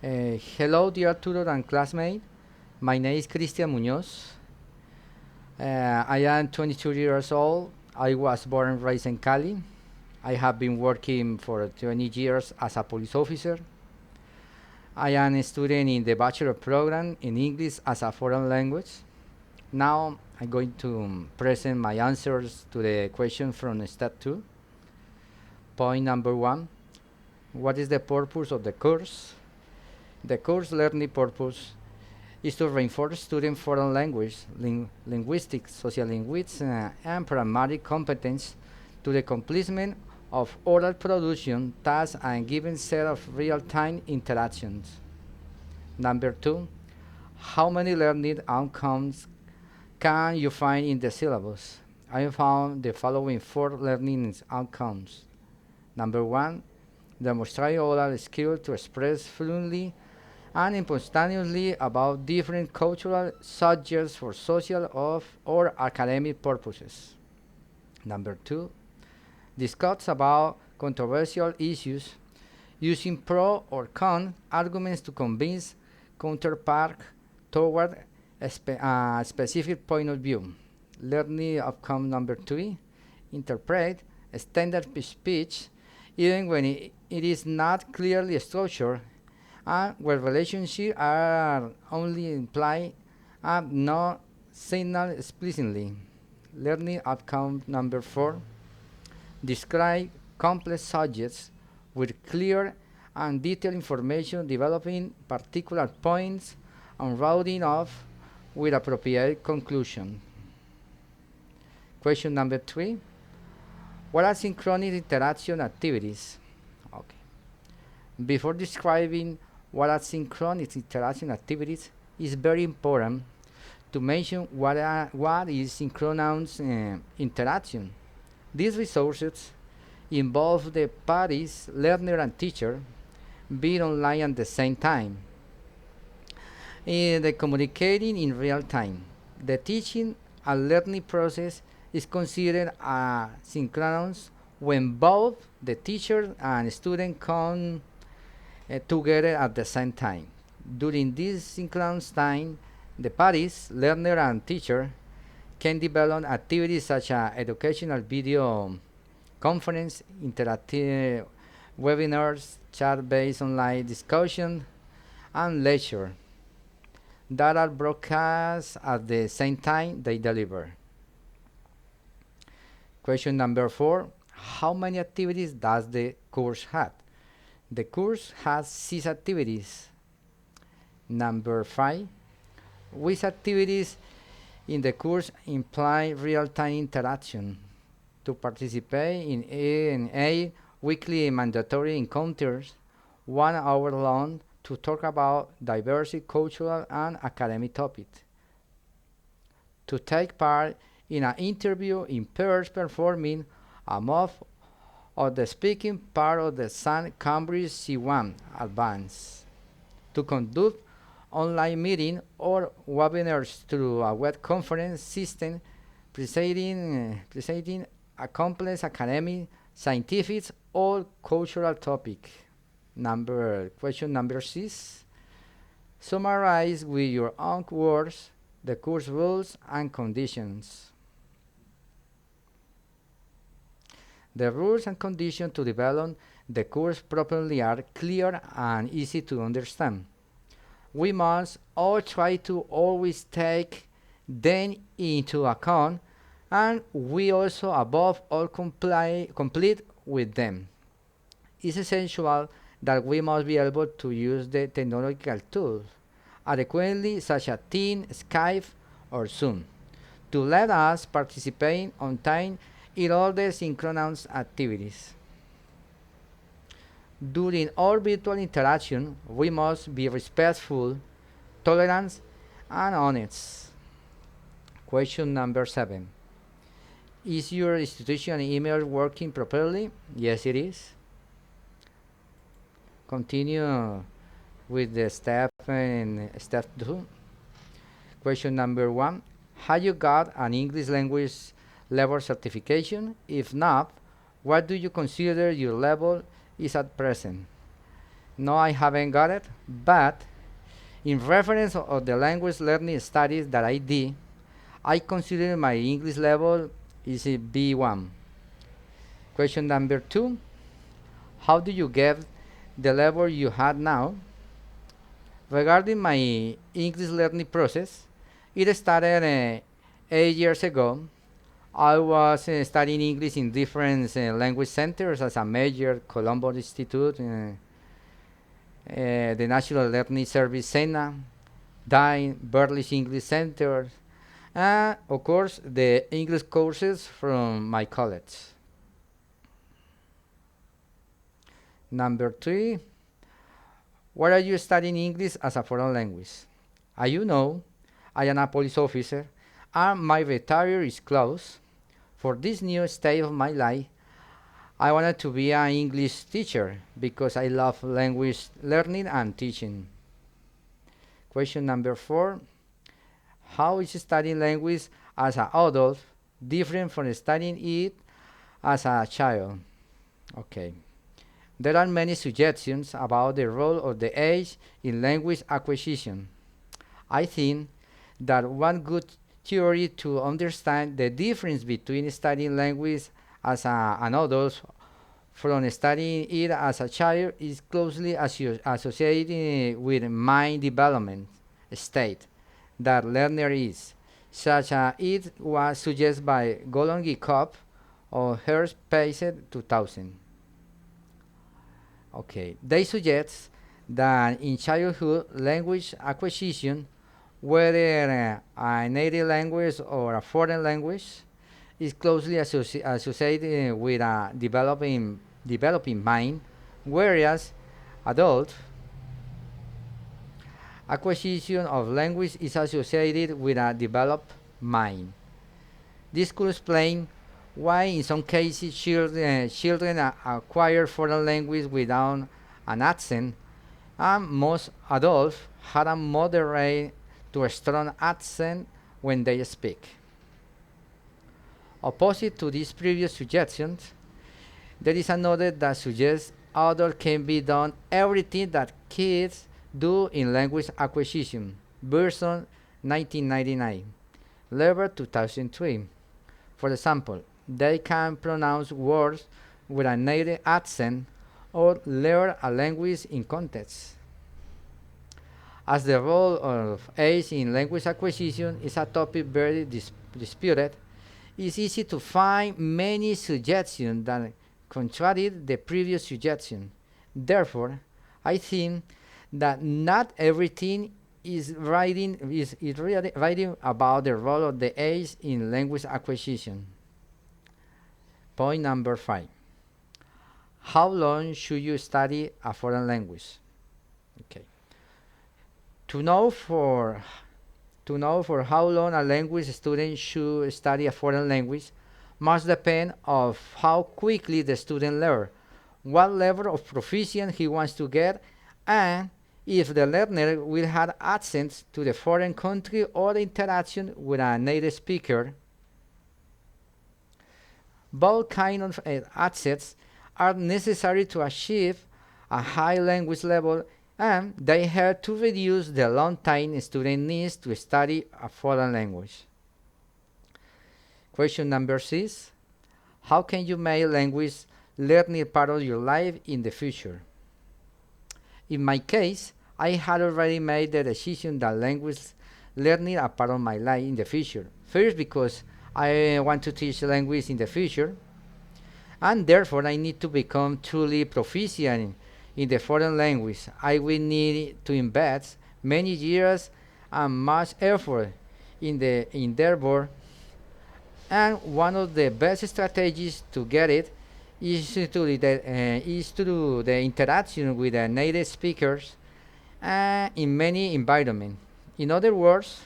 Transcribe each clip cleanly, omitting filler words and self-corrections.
Hello, dear tutor and classmate. My name is Cristian Muñoz. I am 22 years old. I was born and raised in Cali. I have been working for 20 years as a police officer. I am a student in the bachelor program in English as a foreign language. Now I'm going to present my answers to the question from step 2. Point number 1. What is the purpose of the course? The course learning purpose is to reinforce student foreign language, linguistics, sociolinguistics, and pragmatic competence to the completion of oral production tasks and given set of real-time interactions. Number 2, how many learning outcomes can you find in the syllabus? I have found the following 4 learning outcomes. Number 1, demonstrate oral skill to express fluently and spontaneously about different cultural subjects for social or academic purposes. Number 2, discuss about controversial issues using pro or con arguments to convince counterpart toward a specific point of view. Learning outcome number 3, interpret a standard speech even when it is not clearly structured and where relationships are only implied and not signaled explicitly. Learning outcome number 4, describe complex subjects with clear and detailed information, developing particular points and rounding off with appropriate conclusion. Question number 3, what are synchronous interaction activities? Okay. Before describing what are synchronous interaction activities, it's very important to mention what is synchronous interaction. These resources involve the parties, learner and teacher, being online at the same time. The communicating in real time. The teaching and learning process is considered synchronous when both the teacher and student come together at the same time. During this synchronous time, the parties, learner and teacher, can develop activities such as educational video conference, interactive webinars, chat-based online discussion, and lecture that are broadcast at the same time they deliver. Question number 4, how many activities does the course have? The course has 6 activities. Number 5, which activities in the course imply real-time interaction? To participate in A weekly mandatory encounters, 1 hour long, to talk about diverse cultural and academic topics. To take part in an interview in pairs performing a move of the speaking part of the Sun Cambridge C1 Advance. To conduct online meeting or webinars through a web conference system presenting a complex academic, scientific, or cultural topic. Question number 6. Summarize with your own words the course rules and conditions. The rules and conditions to develop the course properly are clear and easy to understand. We must all try to always take them into account, and we also above all complete with them. It's essential that we must be able to use the technological tools adequately, such as Teams, Skype, or Zoom, to let us participate on time in all the synchronous activities. During all virtual interaction, we must be respectful, tolerant, and honest. Question number 7. Is your institution email working properly? Yes, it is. Continue with the step 2. Question number 1. Have you got an English language level certification? If not, what do you consider your level is at present? No, I haven't got it, but in reference of the language learning studies that I did, I consider my English level is a B1. Question number 2. How do you get the level you had now? Regarding my English learning process, it started 8 years ago. I was studying English in different language centers as a major, Colombo Institute, the National Learning Service, SENA, DINE, Berlitz English Center, and of course the English courses from my college. Number 3, why are you studying English as a foreign language? As you know, I am a police officer and my retire is close. For this new stage of my life, I wanted to be an English teacher because I love language learning and teaching. Question number 4. How is studying language as an adult different from studying it as a child? Okay. There are many suggestions about the role of the age in language acquisition. I think that one good theory to understand the difference between studying language as an adult from studying it as a child is closely associated with mind development state that learner is, such as it was suggested by Golongi Kopp or Hearst Pace 2000. Okay, they suggest that in childhood language acquisition, whether a native language or a foreign language, is closely associated with a developing mind, whereas adult acquisition of language is associated with a developed mind. This could explain why in some cases children acquire foreign language without an accent, and most adults have a moderate to a strong accent when they speak. Opposite to these previous suggestions, there is another that suggests adults can be done everything that kids do in language acquisition, version 1999, level 2003. For example, they can pronounce words with a native accent or learn a language in context. As the role of age in language acquisition is a topic very disputed, it's easy to find many suggestions that contradict the previous suggestion. Therefore, I think that not everything is writing about the role of the age in language acquisition. Point number 5. How long should you study a foreign language? Okay. To know for how long a language student should study a foreign language must depend on how quickly the student learns, what level of proficiency he wants to get, and if the learner will have access to the foreign country or the interaction with a native speaker. Both kinds of assets are necessary to achieve a high language level, and they help to reduce the long time a student needs to study a foreign language. Question number 6. How can you make language learning part of your life in the future? In my case, I had already made the decision that language learning a part of my life in the future. First, because I want to teach language in the future, and therefore I need to become truly proficient in the foreign language. I will need to invest many years and much effort in the endeavor, and one of the best strategies to get it is through the interaction with the native speakers in many environments. In other words,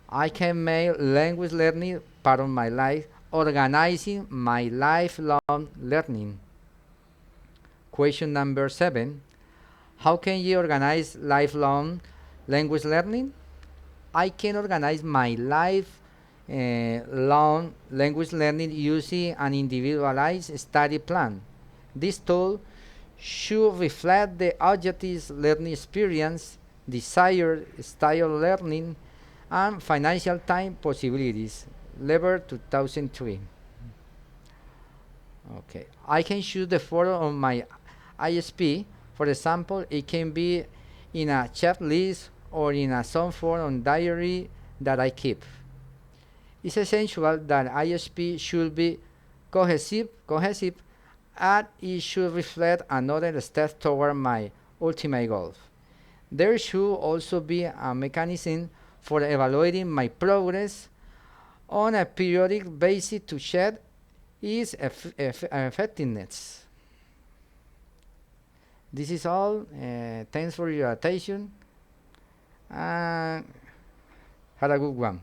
I can make language learning part of my life, organizing my lifelong learning. Question number 7. How can you organize lifelong language learning? I can organize my lifelong language learning using an individualized study plan. This tool should reflect the objectives learning experience, desired style learning, and financial time possibilities. Level 2003. Okay, I can choose the photo on my ISP. For example, it can be in a checklist or in a some form of diary that I keep. It's essential that ISP should be cohesive, and it should reflect another step toward my ultimate goal. There should also be a mechanism for evaluating my progress on a periodic basis to check its effectiveness. This is all. Thanks for your attention and have a good one.